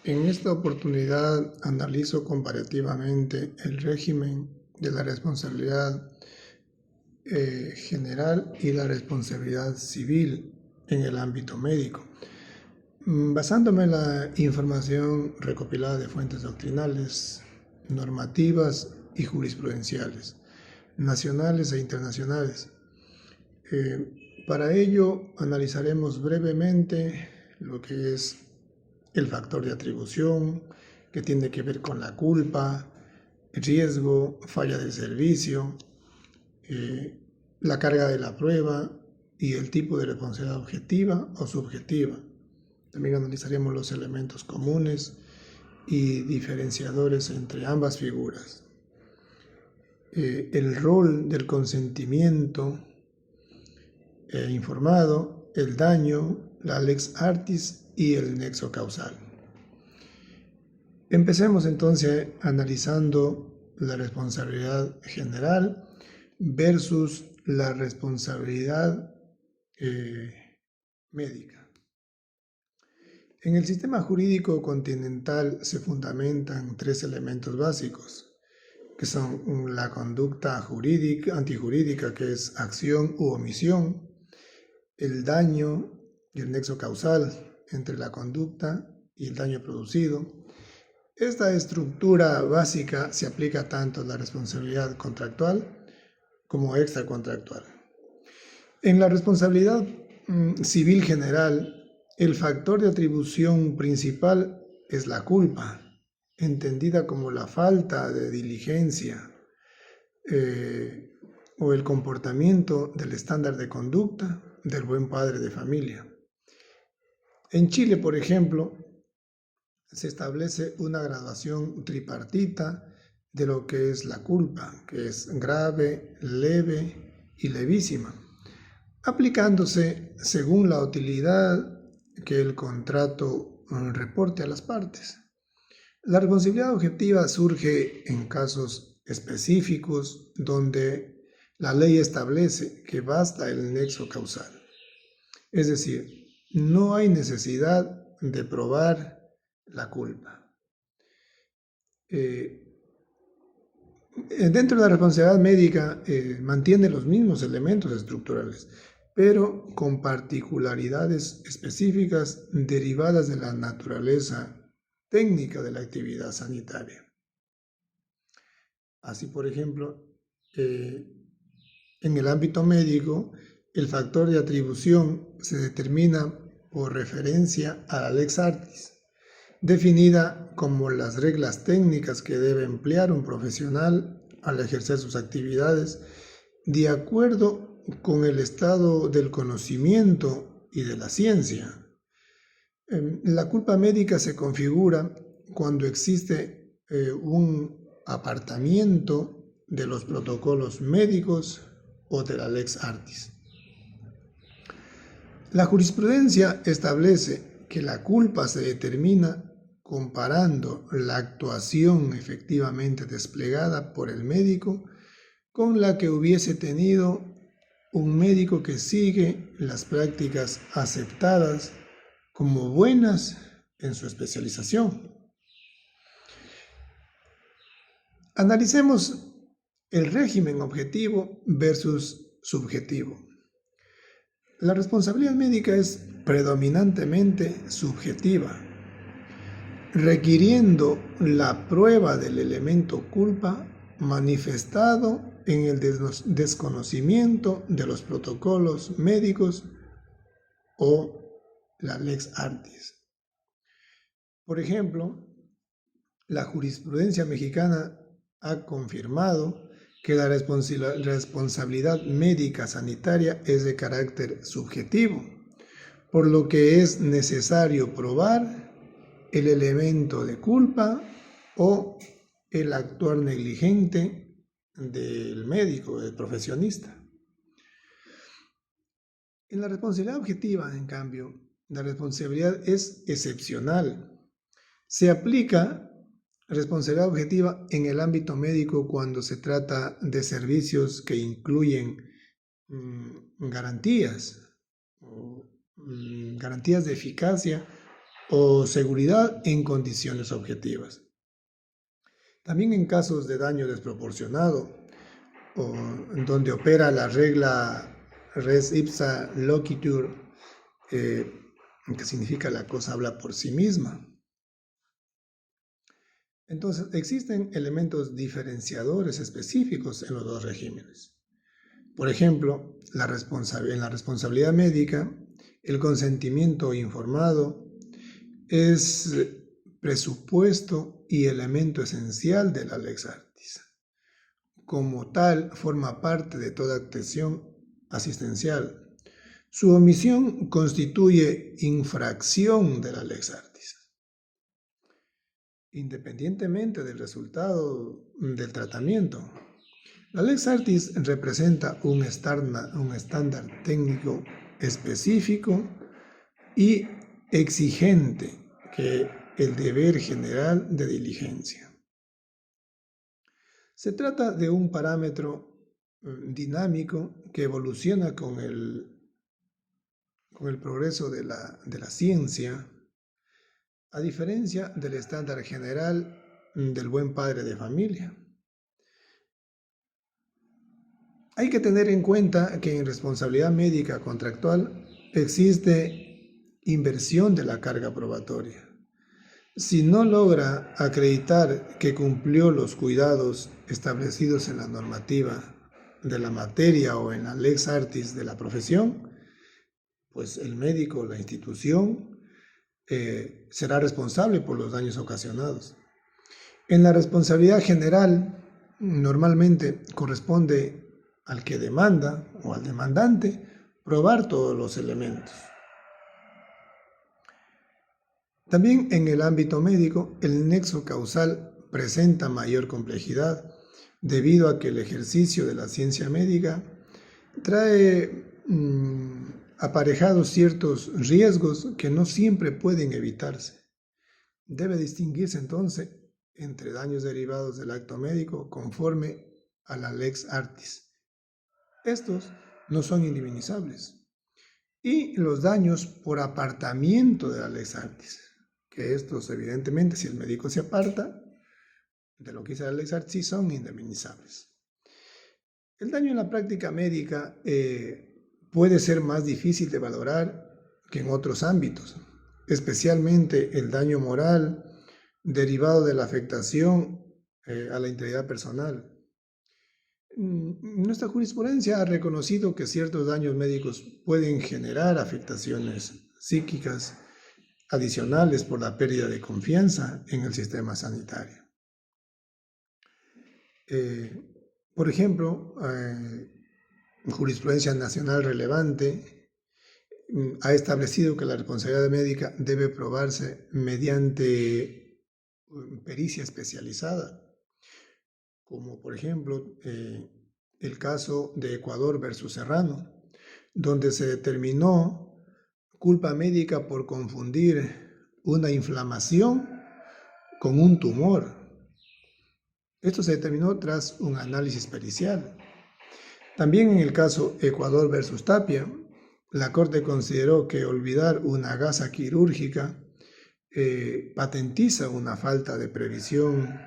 En esta oportunidad analizo comparativamente el régimen de la responsabilidad general y la responsabilidad civil en el ámbito médico, basándome en la información recopilada de fuentes doctrinales, normativas y jurisprudenciales, nacionales e internacionales. Para ello analizaremos brevemente lo que es el factor de atribución, que tiene que ver con la culpa, riesgo, falla del servicio, la carga de la prueba y el tipo de responsabilidad objetiva o subjetiva. También analizaremos los elementos comunes y diferenciadores entre ambas figuras. El rol del consentimiento informado, el daño, la lex artis y el nexo causal. Empecemos entonces analizando la responsabilidad general versus la responsabilidad médica. En el sistema jurídico continental se fundamentan tres elementos básicos, que son la conducta jurídica, antijurídica, que es acción u omisión, el daño y el nexo causal entre la conducta y el daño producido. Esta estructura básica se aplica tanto a la responsabilidad contractual como extracontractual. En la responsabilidad civil general, el factor de atribución principal es la culpa, entendida como la falta de diligencia o el comportamiento del estándar de conducta del buen padre de familia. En Chile, por ejemplo, se establece una graduación tripartita de lo que es la culpa, que es grave, leve y levísima, aplicándose según la utilidad que el contrato reporte a las partes. La responsabilidad objetiva surge en casos específicos donde la ley establece que basta el nexo causal. Es decir, no hay necesidad de probar la culpa. Dentro de la responsabilidad médica mantiene los mismos elementos estructurales, pero con particularidades específicas derivadas de la naturaleza técnica de la actividad sanitaria. Así, por ejemplo, en el ámbito médico, el factor de atribución se determina por referencia a la lex artis, definida como las reglas técnicas que debe emplear un profesional al ejercer sus actividades de acuerdo con el estado del conocimiento y de la ciencia. La culpa médica se configura cuando existe un apartamiento de los protocolos médicos o de la lex artis. La jurisprudencia establece que la culpa se determina comparando la actuación efectivamente desplegada por el médico con la que hubiese tenido un médico que sigue las prácticas aceptadas como buenas en su especialización. Analicemos el régimen objetivo versus subjetivo. La responsabilidad médica es predominantemente subjetiva, requiriendo la prueba del elemento culpa manifestado en el desconocimiento de los protocolos médicos o la lex artis. Por ejemplo, la jurisprudencia mexicana ha confirmado que la responsabilidad médica sanitaria es de carácter subjetivo, por lo que es necesario probar el elemento de culpa o el actuar negligente del médico, del profesionista. En la responsabilidad objetiva, en cambio, la responsabilidad es excepcional. Se aplica responsabilidad objetiva en el ámbito médico cuando se trata de servicios que incluyen garantías de eficacia o seguridad en condiciones objetivas. También en casos de daño desproporcionado, o en donde opera la regla res ipsa loquitur, que significa la cosa habla por sí misma. Entonces, existen elementos diferenciadores específicos en los dos regímenes. Por ejemplo, en la responsabilidad médica, el consentimiento informado es presupuesto y elemento esencial de la lex artis. Como tal, forma parte de toda actuación asistencial. Su omisión constituye infracción de la lex artis. Independientemente del resultado del tratamiento, la lex artis representa un estándar técnico específico y exigente que el deber general de diligencia. Se trata de un parámetro dinámico que evoluciona con el progreso de la ciencia, a diferencia del estándar general del buen padre de familia. Hay que tener en cuenta que en responsabilidad médica contractual existe inversión de la carga probatoria. Si no logra acreditar que cumplió los cuidados establecidos en la normativa de la materia o en la lex artis de la profesión, pues el médico o la institución será responsable por los daños ocasionados. En la responsabilidad general, normalmente corresponde al que demanda o al demandante probar todos los elementos. También en el ámbito médico, el nexo causal presenta mayor complejidad debido a que el ejercicio de la ciencia médica trae aparejados ciertos riesgos que no siempre pueden evitarse. Debe distinguirse entonces entre daños derivados del acto médico conforme a la lex artis. Estos no son indemnizables. Y los daños por apartamiento de la lex artis, que estos evidentemente, si el médico se aparta de lo que dice la lex artis, sí son indemnizables. El daño en la práctica médica puede ser más difícil de valorar que en otros ámbitos, especialmente el daño moral derivado de la afectación a la integridad personal. Nuestra jurisprudencia ha reconocido que ciertos daños médicos pueden generar afectaciones psíquicas adicionales por la pérdida de confianza en el sistema sanitario. Por ejemplo, jurisprudencia nacional relevante ha establecido que la responsabilidad médica debe probarse mediante pericia especializada, como por ejemplo el caso de Ecuador versus Serrano, donde se determinó culpa médica por confundir una inflamación con un tumor. Esto se determinó tras un análisis pericial. También en el caso Ecuador versus Tapia, la Corte consideró que olvidar una gasa quirúrgica patentiza una falta de previsión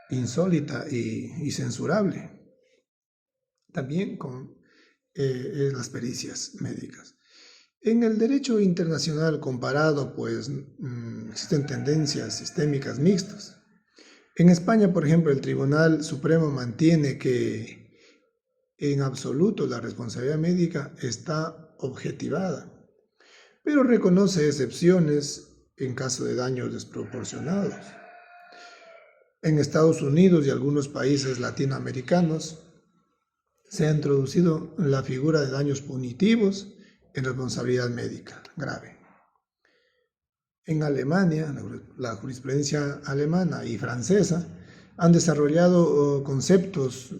insólita y censurable. También con las pericias médicas. En el derecho internacional comparado, pues existen tendencias sistémicas mixtas. En España, por ejemplo, el Tribunal Supremo mantiene que en absoluto la responsabilidad médica está objetivada, pero reconoce excepciones en caso de daños desproporcionados. En Estados Unidos y algunos países latinoamericanos se ha introducido la figura de daños punitivos en responsabilidad médica grave. En Alemania, la jurisprudencia alemana y francesa han desarrollado conceptos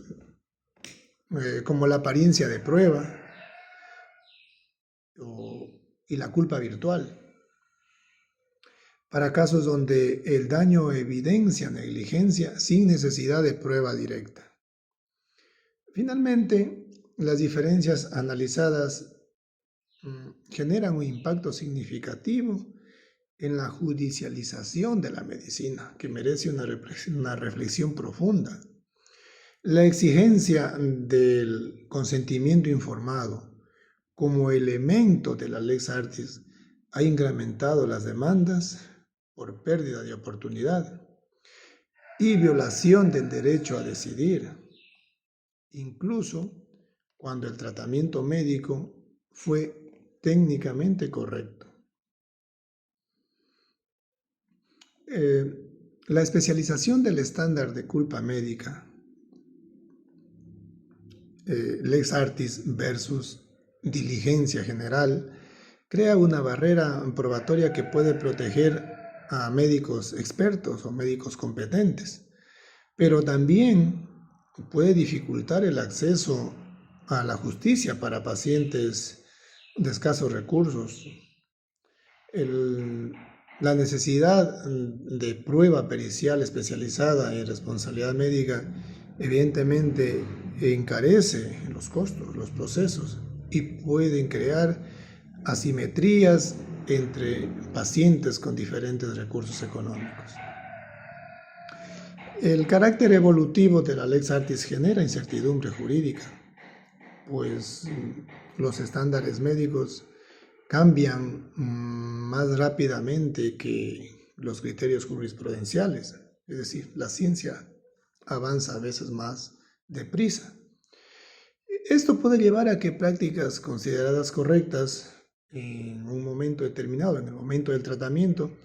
como la apariencia de prueba y la culpa virtual, para casos donde el daño evidencia negligencia sin necesidad de prueba directa. Finalmente, las diferencias analizadas generan un impacto significativo en la judicialización de la medicina, que merece una reflexión profunda. La exigencia del consentimiento informado como elemento de la Lex Artis ha incrementado las demandas por pérdida de oportunidad y violación del derecho a decidir, incluso cuando el tratamiento médico fue técnicamente correcto. La especialización del estándar de culpa médica, Lex Artis versus diligencia general, crea una barrera probatoria que puede proteger a médicos expertos o médicos competentes, pero también puede dificultar el acceso a la justicia para pacientes de escasos recursos. La necesidad de prueba pericial especializada en responsabilidad médica evidentemente encarece los costos, los procesos, y pueden crear asimetrías entre pacientes con diferentes recursos económicos. El carácter evolutivo de la Lex Artis genera incertidumbre jurídica, pues los estándares médicos cambian más rápidamente que los criterios jurisprudenciales, es decir, la ciencia avanza a veces más deprisa. Esto puede llevar a que prácticas consideradas correctas en un momento determinado, en el momento del tratamiento,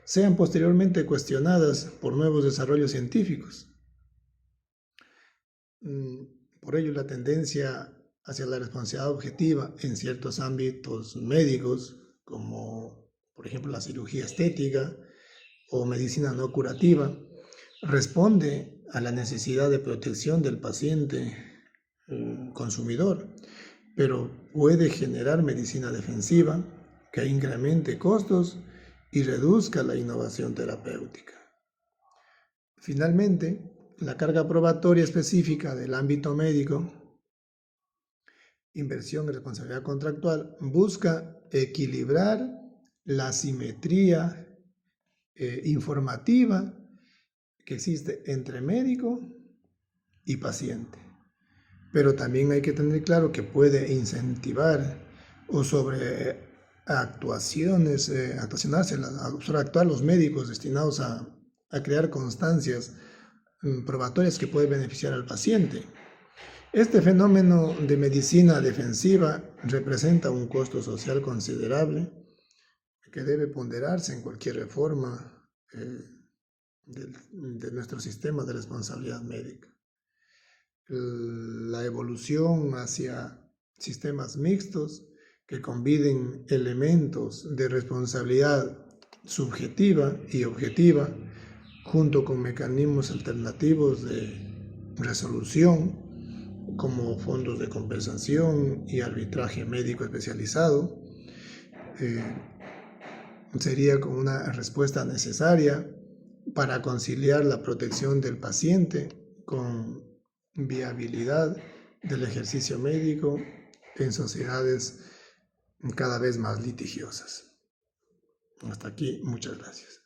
sean posteriormente cuestionadas por nuevos desarrollos científicos. Por ello, la tendencia hacia la responsabilidad objetiva en ciertos ámbitos médicos, como por ejemplo la cirugía estética o medicina no curativa, responde a la necesidad de protección del paciente consumidor, pero puede generar medicina defensiva que incremente costos y reduzca la innovación terapéutica. Finalmente, la carga probatoria específica del ámbito médico, inversión y responsabilidad contractual, busca equilibrar la asimetría informativa que existe entre médico y paciente. Pero también hay que tener claro que puede incentivar o sobreactuar los médicos destinados a crear constancias probatorias que pueden beneficiar al paciente. Este fenómeno de medicina defensiva representa un costo social considerable que debe ponderarse en cualquier reforma de nuestro sistema de responsabilidad médica. La evolución hacia sistemas mixtos que combinen elementos de responsabilidad subjetiva y objetiva junto con mecanismos alternativos de resolución como fondos de compensación y arbitraje médico especializado, sería como una respuesta necesaria para conciliar la protección del paciente con viabilidad del ejercicio médico en sociedades cada vez más litigiosas. Hasta aquí, muchas gracias.